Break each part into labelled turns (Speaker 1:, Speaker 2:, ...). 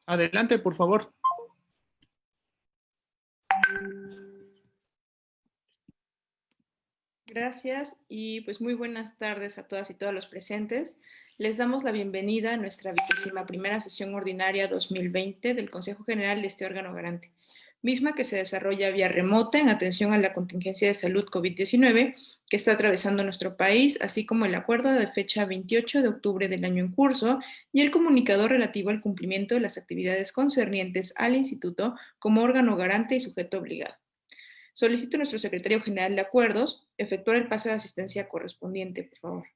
Speaker 1: Adelante, por favor.
Speaker 2: Gracias y pues muy buenas tardes a todas y todos los presentes. Les damos la bienvenida a nuestra 21ª sesión ordinaria 2020 del Consejo General de este órgano garante, misma que se desarrolla vía remota en atención a la contingencia de salud COVID-19 que está atravesando nuestro país, así como el acuerdo de fecha 28 de octubre del año en curso y el comunicado relativo al cumplimiento de las actividades concernientes al Instituto como órgano garante y sujeto obligado. Solicito a nuestro secretario general de acuerdos efectuar el pase de asistencia correspondiente, por favor.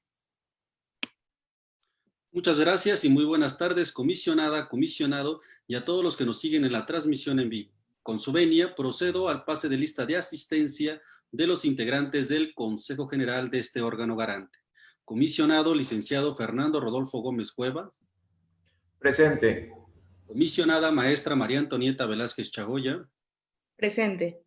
Speaker 3: Muchas gracias y muy buenas tardes, comisionada, comisionado y a todos los que nos siguen en la transmisión en vivo. Con su venia, procedo al pase de lista de asistencia de los integrantes del Consejo General de este órgano garante. Comisionado, licenciado Fernando Rodolfo Gómez Cuevas.
Speaker 4: Presente.
Speaker 3: Comisionada, maestra María Antonieta Velázquez Chagoya.
Speaker 2: Presente.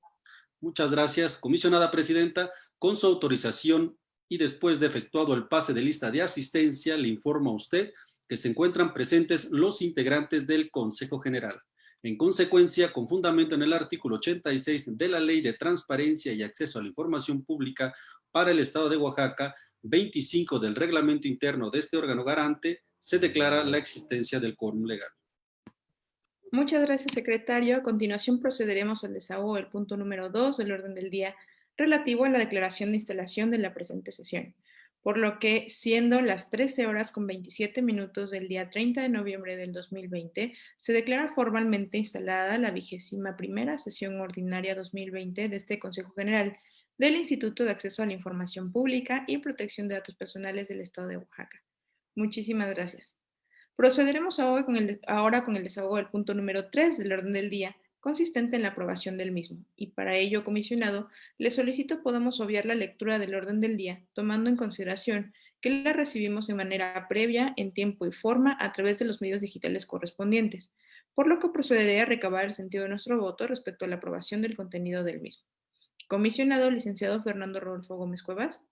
Speaker 3: Muchas gracias. Comisionada presidenta, con su autorización y después de efectuado el pase de lista de asistencia, le informo a usted que se encuentran presentes los integrantes del Consejo General. En consecuencia, con fundamento en el artículo 86 de la Ley de Transparencia y Acceso a la Información Pública para el Estado de Oaxaca, 25 del reglamento interno de este órgano garante, se declara la existencia del quórum legal.
Speaker 2: Muchas gracias, secretario. A continuación procederemos al desahogo del punto número 2 del orden del día relativo a la declaración de instalación de la presente sesión, por lo que, siendo las 13:27 del día 30 de noviembre del 2020, se declara formalmente instalada la 21ª sesión ordinaria 2020 de este Consejo General del Instituto de Acceso a la Información Pública y Protección de Datos Personales del Estado de Oaxaca. Muchísimas gracias. Procederemos ahora con el desahogo del punto número 3 del orden del día, consistente en la aprobación del mismo, y para ello, comisionado, le solicito podamos obviar la lectura del orden del día, tomando en consideración que la recibimos de manera previa, en tiempo y forma, a través de los medios digitales correspondientes, por lo que procederé a recabar el sentido de nuestro voto respecto a la aprobación del contenido del mismo. Comisionado, licenciado Fernando Rodolfo Gómez Cuevas.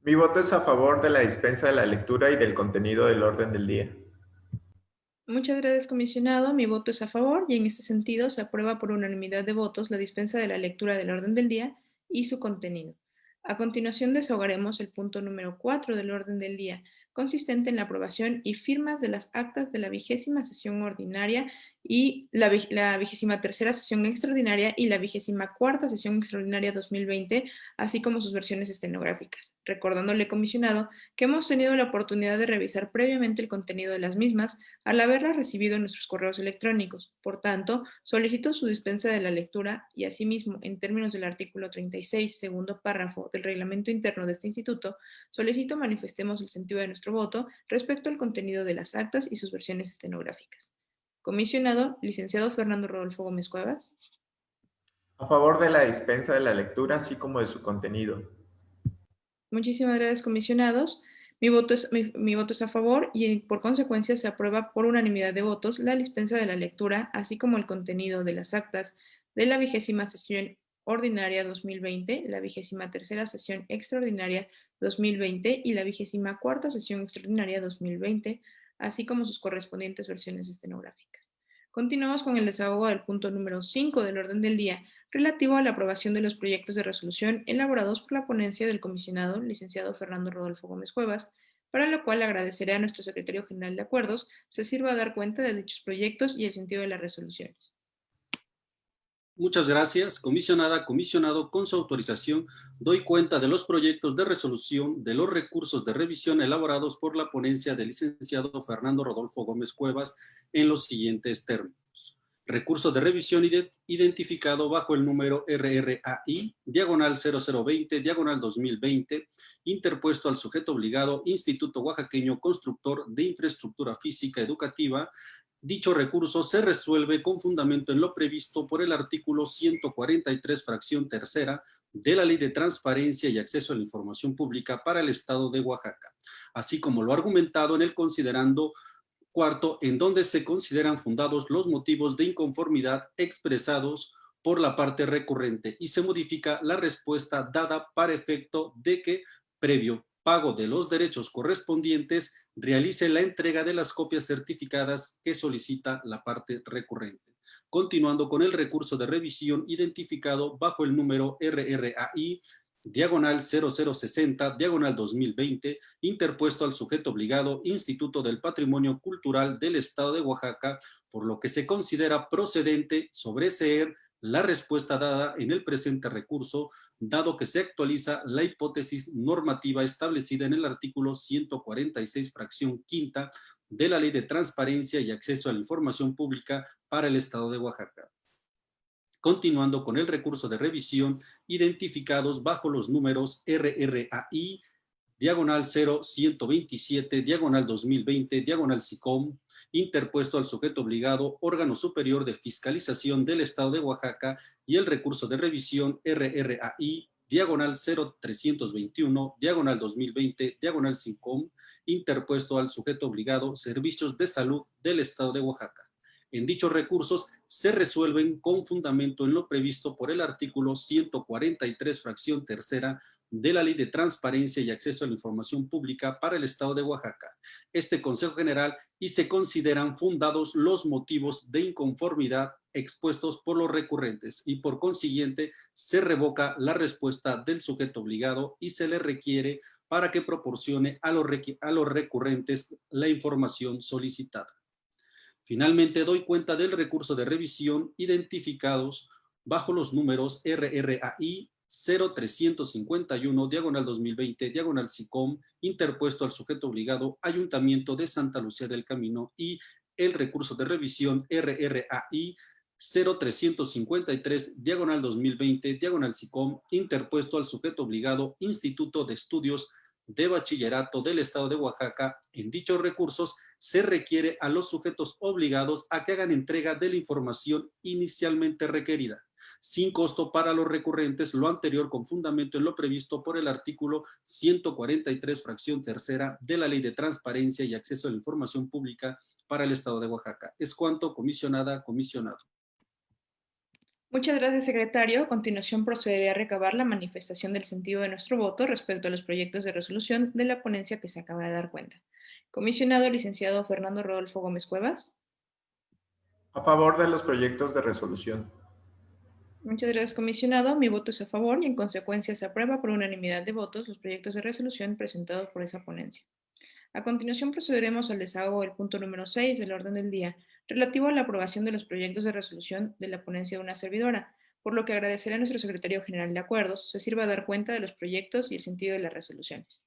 Speaker 4: Mi voto es a favor de la dispensa de la lectura y del contenido del orden del día.
Speaker 2: Muchas gracias, comisionado. Mi voto es a favor y en este sentido se aprueba por unanimidad de votos la dispensa de la lectura del orden del día y su contenido. A continuación desahogaremos el punto número 4 del orden del día, consistente en la aprobación y firmas de las actas de la 20ª sesión ordinaria y la 23ª sesión extraordinaria y la 24ª sesión extraordinaria 2020, así como sus versiones estenográficas. Recordándole, comisionado, que hemos tenido la oportunidad de revisar previamente el contenido de las mismas al haberlas recibido en nuestros correos electrónicos. Por tanto, solicito su dispensa de la lectura y asimismo, en términos del artículo 36, segundo párrafo del reglamento interno de este instituto, solicito manifestemos el sentido de nuestro voto respecto al contenido de las actas y sus versiones estenográficas. Comisionado, licenciado Fernando Rodolfo Gómez Cuevas.
Speaker 4: A favor de la dispensa de la lectura, así como de su contenido.
Speaker 2: Muchísimas gracias, comisionados. Mi voto es a favor y por consecuencia se aprueba por unanimidad de votos la dispensa de la lectura, así como el contenido de las actas de la 20ª sesión ordinaria 2020, la 23ª sesión extraordinaria 2020 y la 24ª sesión extraordinaria 2020, así como sus correspondientes versiones estenográficas. Continuamos con el desahogo del punto número 5 del orden del día, relativo a la aprobación de los proyectos de resolución elaborados por la ponencia del comisionado, licenciado Fernando Rodolfo Gómez Cuevas, para lo cual agradeceré a nuestro secretario general de acuerdos se sirva a dar cuenta de dichos proyectos y el sentido de las resoluciones.
Speaker 3: Muchas gracias, comisionada, comisionado. Con su autorización, doy cuenta de los proyectos de resolución de los recursos de revisión elaborados por la ponencia del licenciado Fernando Rodolfo Gómez Cuevas en los siguientes términos. Recurso de revisión identificado bajo el número RRAI, diagonal 0020, diagonal 2020, interpuesto al sujeto obligado Instituto Oaxaqueño Constructor de Infraestructura Física Educativa. Dicho recurso se resuelve con fundamento en lo previsto por el artículo 143, fracción tercera, de la Ley de Transparencia y Acceso a la Información Pública para el Estado de Oaxaca, así como lo argumentado en el considerando cuarto, en donde se consideran fundados los motivos de inconformidad expresados por la parte recurrente y se modifica la respuesta dada para efecto de que, previo pago de los derechos correspondientes, realice la entrega de las copias certificadas que solicita la parte recurrente. Continuando con el recurso de revisión identificado bajo el número RRAI, diagonal 0060, diagonal 2020, interpuesto al sujeto obligado Instituto del Patrimonio Cultural del Estado de Oaxaca, por lo que se considera procedente sobreseer la respuesta dada en el presente recurso, dado que se actualiza la hipótesis normativa establecida en el artículo 146, fracción quinta, de la Ley de Transparencia y Acceso a la Información Pública para el Estado de Oaxaca. Continuando con el recurso de revisión, identificados bajo los números RRAI, diagonal 0127, diagonal 2020, diagonal SICOM, interpuesto al sujeto obligado, órgano superior de fiscalización del Estado de Oaxaca, y el recurso de revisión RRAI, diagonal 0321, diagonal 2020, diagonal SICOM, interpuesto al sujeto obligado, Servicios de Salud del Estado de Oaxaca. En dichos recursos se resuelven con fundamento en lo previsto por el artículo 143, fracción tercera, de la Ley de Transparencia y Acceso a la Información Pública para el Estado de Oaxaca, este Consejo General, y se consideran fundados los motivos de inconformidad expuestos por los recurrentes, y por consiguiente se revoca la respuesta del sujeto obligado y se le requiere para que proporcione a los recurrentes la información solicitada. Finalmente, doy cuenta del recurso de revisión identificados bajo los números RRAI 0351, diagonal 2020, diagonal SICOM, interpuesto al sujeto obligado Ayuntamiento de Santa Lucía del Camino, y el recurso de revisión RRAI 0353, diagonal 2020, diagonal SICOM, interpuesto al sujeto obligado Instituto de Estudios de Bachillerato del Estado de Oaxaca. En dichos recursos se requiere a los sujetos obligados a que hagan entrega de la información inicialmente requerida, sin costo para los recurrentes, lo anterior con fundamento en lo previsto por el artículo 143, fracción tercera, de la Ley de Transparencia y Acceso a la Información Pública para el Estado de Oaxaca. Es cuanto, comisionada, comisionado.
Speaker 2: Muchas gracias, secretario. A continuación procederé a recabar la manifestación del sentido de nuestro voto respecto a los proyectos de resolución de la ponencia que se acaba de dar cuenta. Comisionado licenciado Fernando Rodolfo Gómez Cuevas.
Speaker 4: A favor de los proyectos de resolución.
Speaker 2: Muchas gracias, comisionado. Mi voto es a favor y en consecuencia se aprueba por unanimidad de votos los proyectos de resolución presentados por esa ponencia. A continuación procederemos al desahogo del punto número 6 del orden del día, relativo a la aprobación de los proyectos de resolución de la ponencia de una servidora, por lo que agradeceré a nuestro secretario general de acuerdos se sirva a dar cuenta de los proyectos y el sentido de las resoluciones.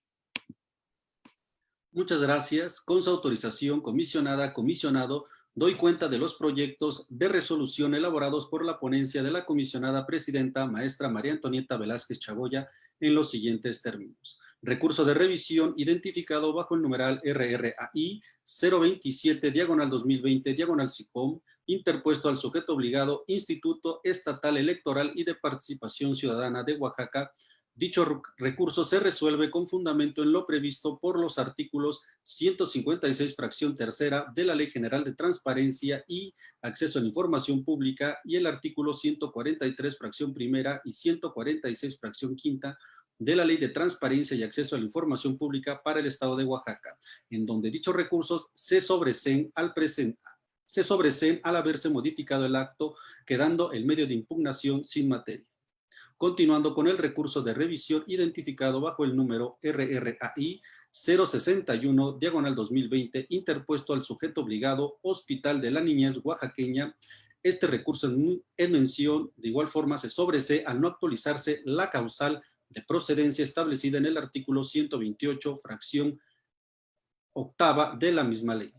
Speaker 3: Muchas gracias. Con su autorización, comisionada, comisionado, doy cuenta de los proyectos de resolución elaborados por la ponencia de la comisionada presidenta, maestra María Antonieta Velázquez Chagoya, en los siguientes términos. Recurso de revisión identificado bajo el numeral RRAI 027, diagonal 2020, diagonal SICOM, interpuesto al sujeto obligado Instituto Estatal Electoral y de Participación Ciudadana de Oaxaca. Dicho recurso se resuelve con fundamento en lo previsto por los artículos 156, fracción tercera, de la Ley General de Transparencia y Acceso a la Información Pública, y el artículo 143, fracción primera, y 146, fracción quinta, de la Ley de Transparencia y Acceso a la Información Pública para el Estado de Oaxaca, en donde dichos recursos se sobreseen al haberse modificado el acto, quedando el medio de impugnación sin materia. Continuando con el recurso de revisión identificado bajo el número RRAI 061, diagonal 2020, interpuesto al sujeto obligado Hospital de la Niñez Oaxaqueña. Este recurso en mención, de igual forma, se sobresee al no actualizarse la causal de procedencia establecida en el artículo 128, fracción octava de la misma ley.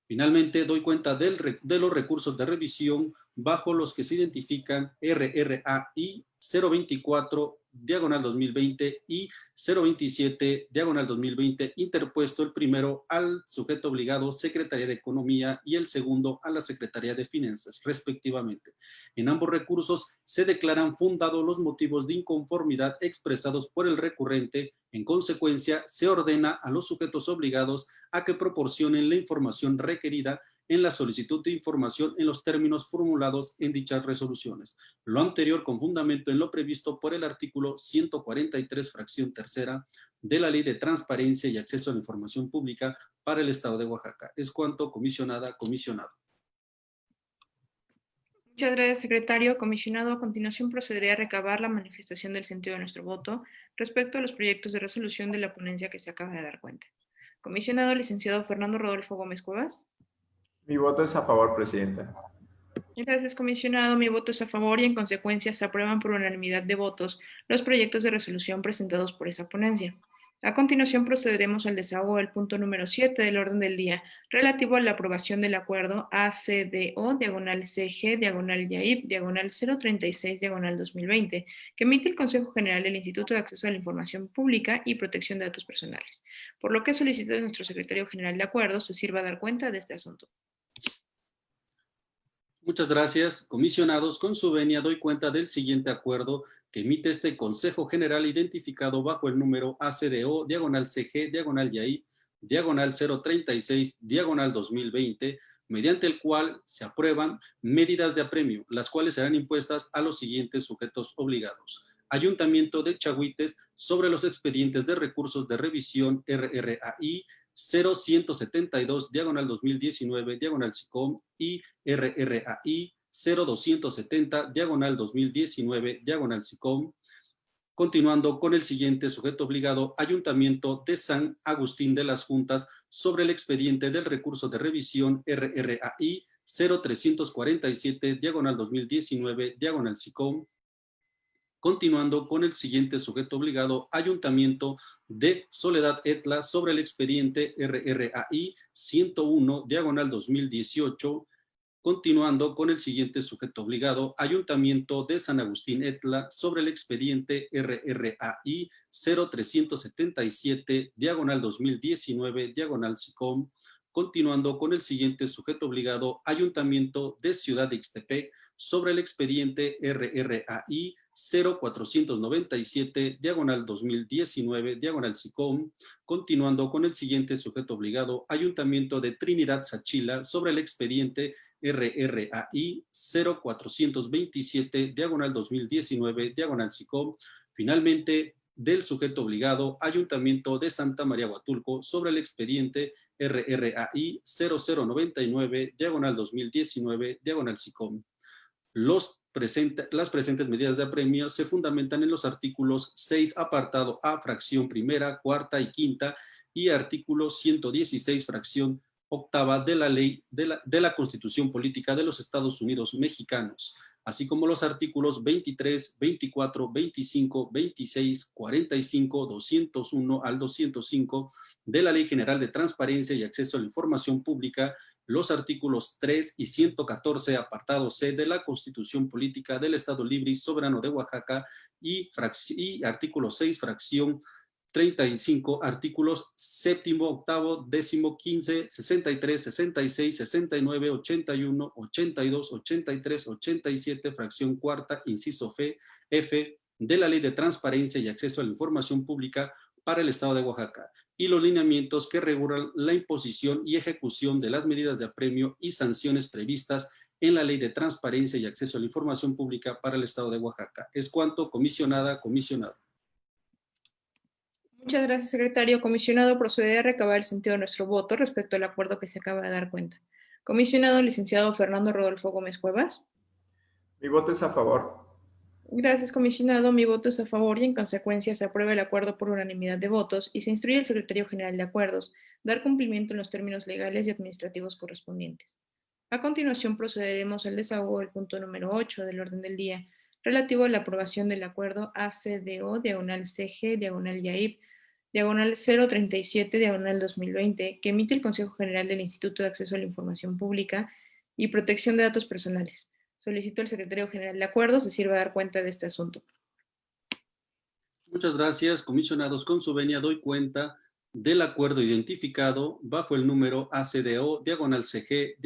Speaker 3: Finalmente, doy cuenta de los recursos de revisión bajo los que se identifican RRAI 024, diagonal 2020 y 027, diagonal 2020, interpuesto el primero al sujeto obligado Secretaría de Economía y el segundo a la Secretaría de Finanzas, respectivamente. En ambos recursos se declaran fundados los motivos de inconformidad expresados por el recurrente. En consecuencia, se ordena a los sujetos obligados a que proporcionen la información requerida en la solicitud de información en los términos formulados en dichas resoluciones. Lo anterior con fundamento en lo previsto por el artículo 143, fracción tercera, de la Ley de Transparencia y Acceso a la Información Pública para el Estado de Oaxaca. Es cuanto, comisionada, comisionado.
Speaker 2: Muchas gracias, secretario. Comisionado, a continuación procederé a recabar la manifestación del sentido de nuestro voto respecto a los proyectos de resolución de la ponencia que se acaba de dar cuenta. Comisionado, licenciado Fernando Rodolfo Gómez Cuevas.
Speaker 4: Mi voto es a favor, presidenta.
Speaker 2: Gracias, comisionado. Mi voto es a favor y en consecuencia se aprueban por unanimidad de votos los proyectos de resolución presentados por esa ponencia. A continuación procederemos al desahogo del punto número 7 del orden del día, relativo a la aprobación del acuerdo ACDO, /CG, /YAIP, /036, /2020, que emite el Consejo General del Instituto de Acceso a la Información Pública y Protección de Datos Personales, por lo que solicito de nuestro secretario general de acuerdos se sirva a dar cuenta de este asunto.
Speaker 3: Muchas gracias, comisionados. Con su venia doy cuenta del siguiente acuerdo que emite este Consejo General identificado bajo el número ACDO, /CG, /YAIP, /036, /2020, mediante el cual se aprueban medidas de apremio, las cuales serán impuestas a los siguientes sujetos obligados. Ayuntamiento de Chahuites sobre los expedientes de recursos de revisión RRAI 0172, /2019, /SICOM y RRAI 0270, /2019, /SICOM. Continuando con el siguiente sujeto obligado, Ayuntamiento de San Agustín de las Juntas sobre el expediente del recurso de revisión RRAI 0347, /2019, /SICOM. Continuando con el siguiente sujeto obligado, Ayuntamiento de Soledad Etla sobre el expediente RRAI 101, /2018. Continuando con el siguiente sujeto obligado, Ayuntamiento de San Agustín Etla sobre el expediente RRAI 0377, /2019, /SICOM. Continuando con el siguiente sujeto obligado, Ayuntamiento de Ciudad de Ixtepec sobre el expediente RRAI 0497, /2019, /SICOM. Continuando con el siguiente sujeto obligado, Ayuntamiento de Trinidad Sachila sobre el expediente RRAI 0427, /2019, /SICOM. Finalmente, del sujeto obligado, Ayuntamiento de Santa María Huatulco sobre el expediente RRAI 0099, /2019, /SICOM. Las presentes medidas de apremio se fundamentan en los artículos 6, apartado A, fracción primera, cuarta y quinta, y artículo 116, fracción octava de la Ley de la Constitución Política de los Estados Unidos Mexicanos, así como los artículos 23, 24, 25, 26, 45, 201 al 205 de la Ley General de Transparencia y Acceso a la Información Pública, los artículos 3 y 114, apartado C de la Constitución Política del Estado Libre y Soberano de Oaxaca y artículo 6, fracción 35, artículos 7, 8, 10, 15, 63, 66, 69, 81, 82, 83, 87, fracción cuarta, inciso F de la Ley de Transparencia y Acceso a la Información Pública para el Estado de Oaxaca, y los lineamientos que regulan la imposición y ejecución de las medidas de apremio y sanciones previstas en la Ley de Transparencia y Acceso a la Información Pública para el Estado de Oaxaca. Es cuanto, comisionada, comisionado.
Speaker 2: Muchas gracias, secretario. Comisionado, procederé a recabar el sentido de nuestro voto respecto al acuerdo que se acaba de dar cuenta. Comisionado, licenciado Fernando Rodolfo Gómez Cuevas.
Speaker 4: Mi voto es a favor.
Speaker 2: Gracias, comisionado. Mi voto es a favor y en consecuencia se aprueba el acuerdo por unanimidad de votos y se instruye al secretario general de acuerdos dar cumplimiento en los términos legales y administrativos correspondientes. A continuación procederemos al desahogo del punto número 8 del orden del día, relativo a la aprobación del acuerdo ACDO, /CG, /YAIP, /037, /2020, que emite el Consejo General del Instituto de Acceso a la Información Pública y Protección de Datos Personales. Solicito al secretario general de acuerdos se sirva a dar cuenta de este asunto.
Speaker 3: Muchas gracias, comisionados. Con su venia doy cuenta del acuerdo identificado bajo el número ACDO, /CG,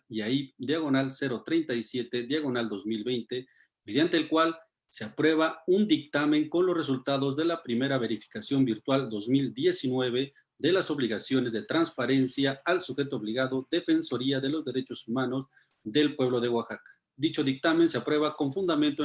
Speaker 3: /YAIP, /037, /2020, mediante el cual se aprueba un dictamen con los resultados de la primera verificación virtual 2019 de las obligaciones de transparencia al sujeto obligado, Defensoría de los Derechos Humanos del Pueblo de Oaxaca. Dicho dictamen se aprueba con fundamento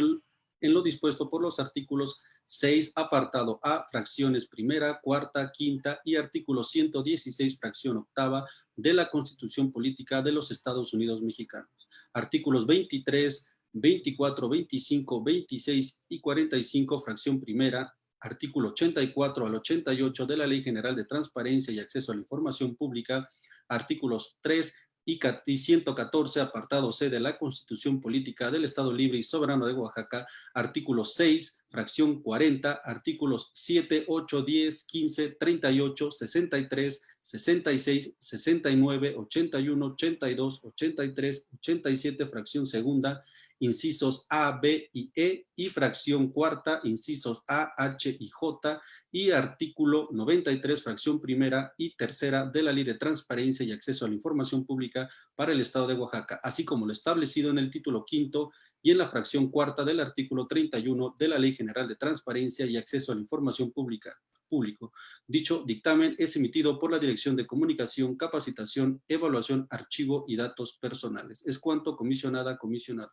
Speaker 3: en lo dispuesto por los artículos 6, apartado A, fracciones primera, cuarta, quinta y artículo 116, fracción octava de la Constitución Política de los Estados Unidos Mexicanos. Artículos 23, 24, 25, 26 y 45, fracción primera, artículo 84 al 88 de la Ley General de Transparencia y Acceso a la Información Pública, artículos 3 y 114, apartado C de la Constitución Política del Estado Libre y Soberano de Oaxaca, artículo 6, fracción 40, artículos 7, 8, 10, 15, 38, 63, 66, 69, 81, 82, 83, 87, fracción segunda, incisos A, B y E, y fracción cuarta, incisos A, H y J, y artículo 93, fracción primera y tercera de la Ley de Transparencia y Acceso a la Información Pública para el Estado de Oaxaca, así como lo establecido en el título quinto y en la fracción cuarta del artículo 31 de la Ley General de Transparencia y Acceso a la Información Público. Dicho dictamen es emitido por la Dirección de Comunicación, Capacitación, Evaluación, Archivo y Datos Personales. Es cuanto, comisionada, comisionado.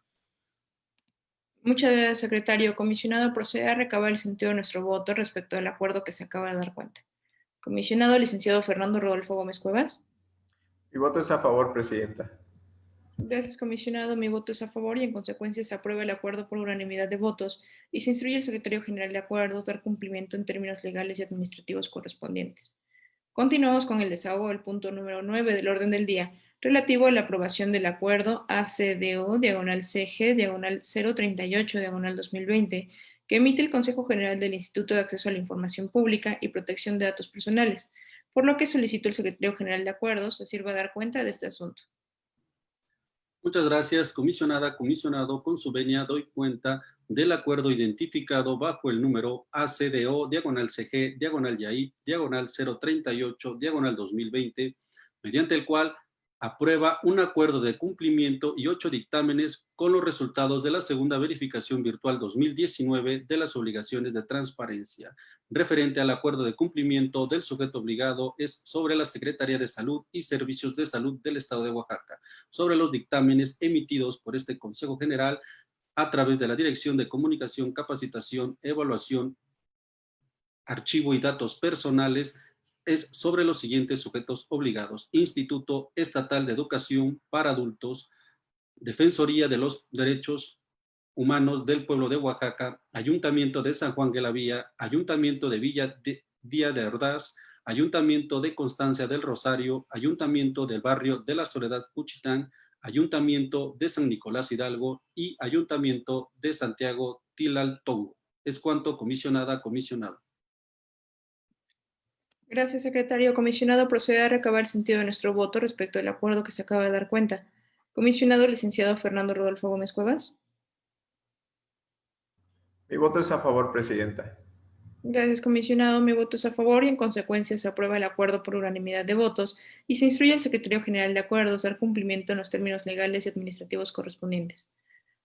Speaker 2: Muchas gracias, secretario. Comisionado, procede a recabar el sentido de nuestro voto respecto al acuerdo que se acaba de dar cuenta. Comisionado, licenciado Fernando Rodolfo Gómez Cuevas.
Speaker 4: Mi voto es a favor, presidenta.
Speaker 2: Gracias, comisionado. Mi voto es a favor y en consecuencia se aprueba el acuerdo por unanimidad de votos y se instruye al secretario general de acuerdos dar cumplimiento en términos legales y administrativos correspondientes. Continuamos con el desahogo del punto número 9 del orden del día, relativo a la aprobación del acuerdo ACDO, diagonal CG, diagonal 038, diagonal 2020, que emite el Consejo General del Instituto de Acceso a la Información Pública y Protección de Datos Personales, por lo que solicito al secretario general de acuerdos se sirva a dar cuenta de este asunto.
Speaker 3: Muchas gracias, comisionada, comisionado. Con su venia doy cuenta del acuerdo identificado bajo el número ACDO, diagonal CG, diagonal YAI, diagonal 038, diagonal 2020, mediante el cual aprueba un acuerdo de cumplimiento y 8 dictámenes con los resultados de la segunda verificación virtual 2019 de las obligaciones de transparencia. Referente al acuerdo de cumplimiento del sujeto obligado es sobre la Secretaría de Salud y Servicios de Salud del Estado de Oaxaca, sobre los dictámenes emitidos por este Consejo General a través de la Dirección de Comunicación, Capacitación, Evaluación, Archivo y Datos Personales, es sobre los siguientes sujetos obligados: Instituto Estatal de Educación para Adultos, Defensoría de los Derechos Humanos del Pueblo de Oaxaca, Ayuntamiento de San Juan de la Villa, Ayuntamiento de Villa de Ordaz, Ayuntamiento de Constancia del Rosario, Ayuntamiento del Barrio de la Soledad Juchitán, Ayuntamiento de San Nicolás Hidalgo y Ayuntamiento de Santiago Tilaltongo. Es cuanto, comisionada, comisionado.
Speaker 2: Gracias, secretario. Comisionado, procede a recabar el sentido de nuestro voto respecto al acuerdo que se acaba de dar cuenta. Comisionado, licenciado Fernando Rodolfo Gómez Cuevas.
Speaker 4: Mi voto es a favor, presidenta.
Speaker 2: Gracias, comisionado. Mi voto es a favor y en consecuencia se aprueba el acuerdo por unanimidad de votos y se instruye al secretario general de acuerdos dar cumplimiento en los términos legales y administrativos correspondientes.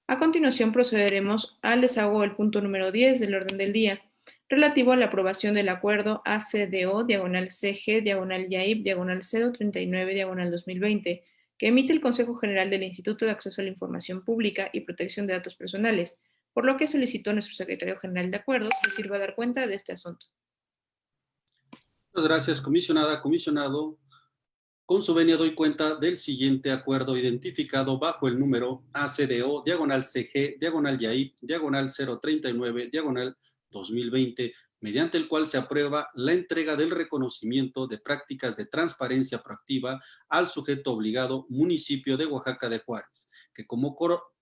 Speaker 2: A continuación procederemos al desahogo del punto número 10 del orden del día, relativo a la aprobación del acuerdo ACDO, diagonal CG, diagonal YAIP, diagonal 039, diagonal 2020, que emite el Consejo General del Instituto de Acceso a la Información Pública y Protección de Datos Personales, por lo que solicitó a nuestro secretario general de acuerdos que sirva a dar cuenta de este asunto.
Speaker 3: Muchas gracias, comisionada, comisionado. Con su venia doy cuenta del siguiente acuerdo identificado bajo el número ACDO, diagonal CG, diagonal YAIP, diagonal 039, diagonal 2020, mediante el cual se aprueba la entrega del reconocimiento de prácticas de transparencia proactiva al sujeto obligado municipio de Oaxaca de Juárez, que como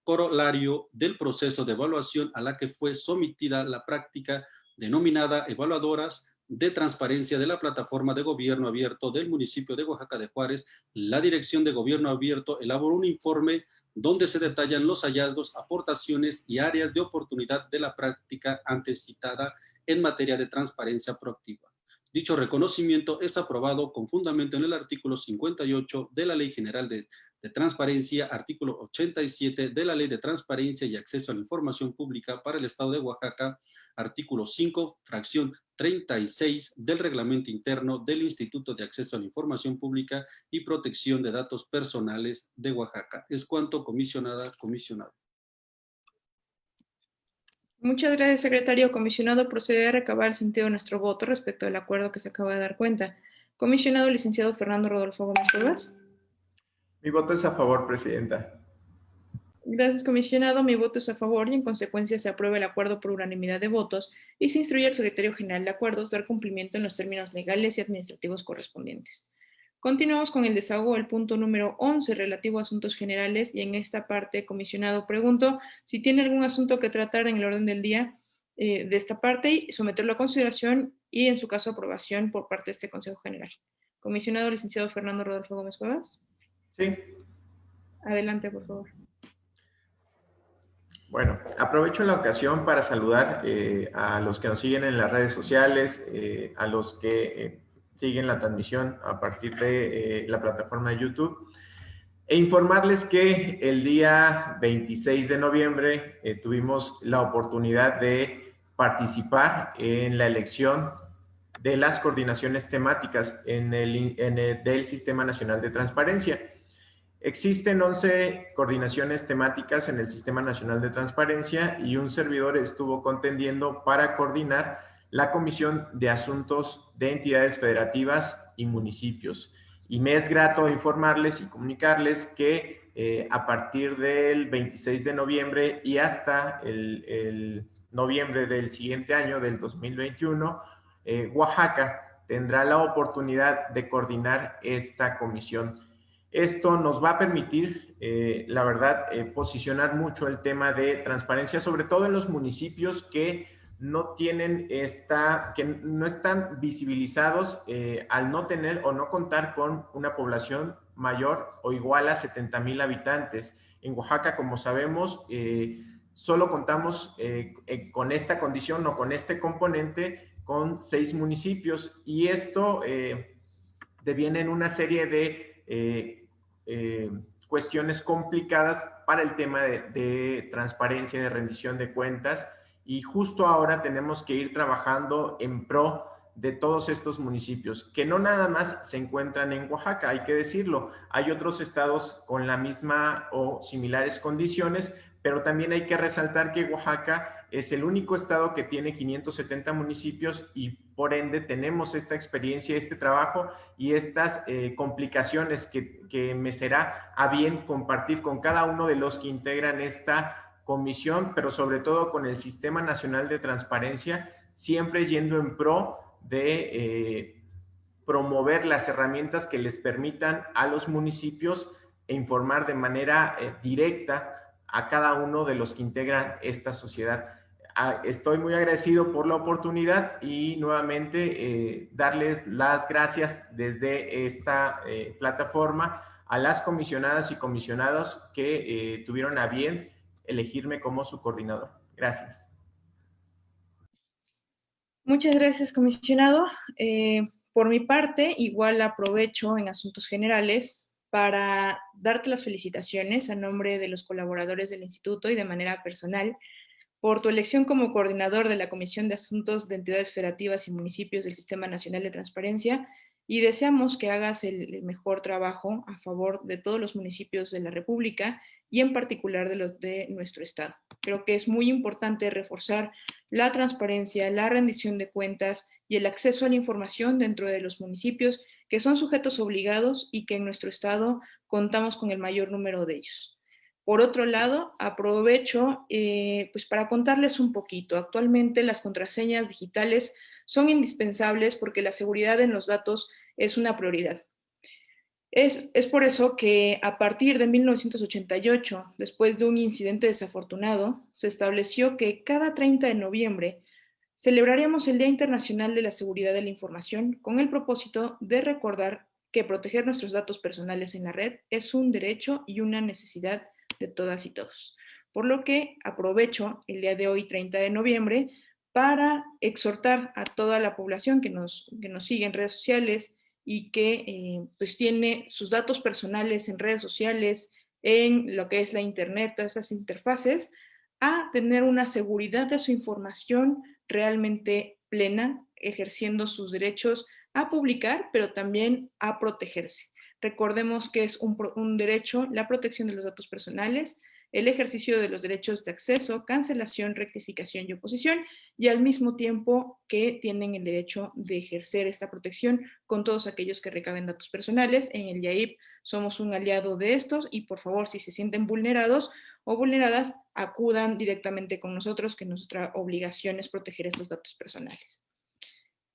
Speaker 3: corolario del proceso de evaluación a la que fue sometida la práctica denominada evaluadoras de transparencia de la plataforma de gobierno abierto del municipio de Oaxaca de Juárez, la Dirección de Gobierno Abierto elaboró un informe donde se detallan los hallazgos, aportaciones y áreas de oportunidad de la práctica antes citada en materia de transparencia proactiva. Dicho reconocimiento es aprobado con fundamento en el artículo 58 de la Ley General de Transparencia, artículo 87 de la Ley de Transparencia y Acceso a la Información Pública para el Estado de Oaxaca, artículo 5, fracción 36 del Reglamento Interno del Instituto de Acceso a la Información Pública y Protección de Datos Personales de Oaxaca. Es cuanto, comisionada, comisionado.
Speaker 2: Muchas gracias, secretario. Comisionado, procede a recabar el sentido de nuestro voto respecto al acuerdo que se acaba de dar cuenta. Comisionado licenciado Fernando Rodolfo Gómez Cuevas.
Speaker 4: Mi voto es a favor, presidenta.
Speaker 2: Gracias, comisionado. Mi voto es a favor y en consecuencia se aprueba el acuerdo por unanimidad de votos y se instruye al secretario general de acuerdos dar cumplimiento en los términos legales y administrativos correspondientes. Continuamos con el desahogo del punto número 11 relativo a asuntos generales y en esta parte, comisionado, pregunto si tiene algún asunto que tratar en el orden del día de esta parte y someterlo a consideración y en su caso aprobación por parte de este Consejo General. Comisionado licenciado Fernando Rodolfo Gómez Cuevas.
Speaker 4: Sí.
Speaker 2: Adelante, por favor.
Speaker 4: Bueno, aprovecho la ocasión para saludar a los que nos siguen en las redes sociales, a los que siguen la transmisión a partir de la plataforma de YouTube, e informarles que el día 26 de noviembre tuvimos la oportunidad de participar en la elección de las coordinaciones temáticas del Sistema Nacional de Transparencia. Existen 11 coordinaciones temáticas en el Sistema Nacional de Transparencia y un servidor estuvo contendiendo para coordinar la Comisión de Asuntos de Entidades Federativas y Municipios. Y me es grato informarles y comunicarles que a partir del 26 de noviembre y hasta el noviembre del siguiente año, del 2021, Oaxaca tendrá la oportunidad de coordinar esta comisión. Esto nos va a permitir, la verdad, posicionar mucho el tema de transparencia, sobre todo en los municipios que no tienen que no están visibilizados al no tener o no contar con una población mayor o igual a 70,000 habitantes. En Oaxaca, como sabemos, solo contamos con esta condición o con este componente con 6 municipios y esto deviene en una serie de cuestiones complicadas para el tema de transparencia, de rendición de cuentas, y justo ahora tenemos que ir trabajando en pro de todos estos municipios, que no nada más se encuentran en Oaxaca, hay que decirlo, hay otros estados con la misma o similares condiciones, pero también hay que resaltar que Oaxaca es el único estado que tiene 570 municipios y por ende tenemos esta experiencia, este trabajo y estas complicaciones que me será a bien compartir con cada uno de los que integran esta comisión, pero sobre todo con el Sistema Nacional de Transparencia, siempre yendo en pro de promover las herramientas que les permitan a los municipios informar de manera directa a cada uno de los que integran esta sociedad. Estoy muy agradecido por la oportunidad y nuevamente darles las gracias desde esta plataforma a las comisionadas y comisionados que tuvieron a bien elegirme como su coordinador. Gracias.
Speaker 2: Muchas gracias, comisionado. Por mi parte, igual aprovecho en asuntos generales para darte las felicitaciones a nombre de los colaboradores del instituto y de manera personal por tu elección como coordinador de la Comisión de Asuntos de Entidades Federativas y Municipios del Sistema Nacional de Transparencia y deseamos que hagas el mejor trabajo a favor de todos los municipios de la República y en particular de los de nuestro estado. Creo que es muy importante reforzar la transparencia, la rendición de cuentas y el acceso a la información dentro de los municipios que son sujetos obligados y que en nuestro estado contamos con el mayor número de ellos. Por otro lado, aprovecho pues para contarles un poquito. Actualmente las contraseñas digitales son indispensables porque la seguridad en los datos es una prioridad. Es por eso que a partir de 1988, después de un incidente desafortunado, se estableció que cada 30 de noviembre celebraríamos el Día Internacional de la Seguridad de la Información con el propósito de recordar que proteger nuestros datos personales en la red es un derecho y una necesidad de todas y todos. Por lo que aprovecho el día de hoy, 30 de noviembre, para exhortar a toda la población que nos sigue en redes sociales y que pues tiene sus datos personales en redes sociales, en lo que es la internet, todas esas interfaces, a tener una seguridad de su información realmente plena ejerciendo sus derechos a publicar, pero también a protegerse. Recordemos que es un derecho la protección de los datos personales, el ejercicio de los derechos de acceso, cancelación, rectificación y oposición, y al mismo tiempo que tienen el derecho de ejercer esta protección con todos aquellos que recaben datos personales. En el YAIP somos un aliado de estos y por favor, si se sienten vulnerados o vulneradas, acudan directamente con nosotros, que nuestra obligación es proteger estos datos personales.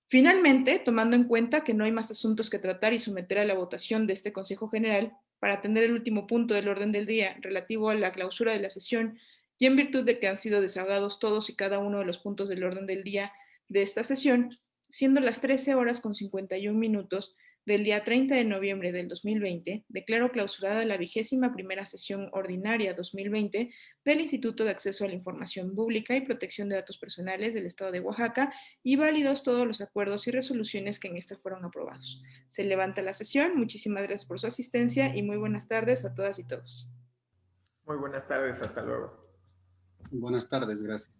Speaker 2: Finalmente, tomando en cuenta que no hay más asuntos que tratar y someter a la votación de este Consejo General, para atender el último punto del orden del día relativo a la clausura de la sesión y en virtud de que han sido desahogados todos y cada uno de los puntos del orden del día de esta sesión, siendo las 13 horas con 51 minutos del día 30 de noviembre del 2020, declaro clausurada la 21ª sesión ordinaria 2020 del Instituto de Acceso a la Información Pública y Protección de Datos Personales del Estado de Oaxaca y válidos todos los acuerdos y resoluciones que en esta fueron aprobados. Se levanta la sesión. Muchísimas gracias por su asistencia y muy buenas tardes a todas y todos.
Speaker 4: Muy buenas tardes, hasta luego.
Speaker 3: Buenas tardes, gracias.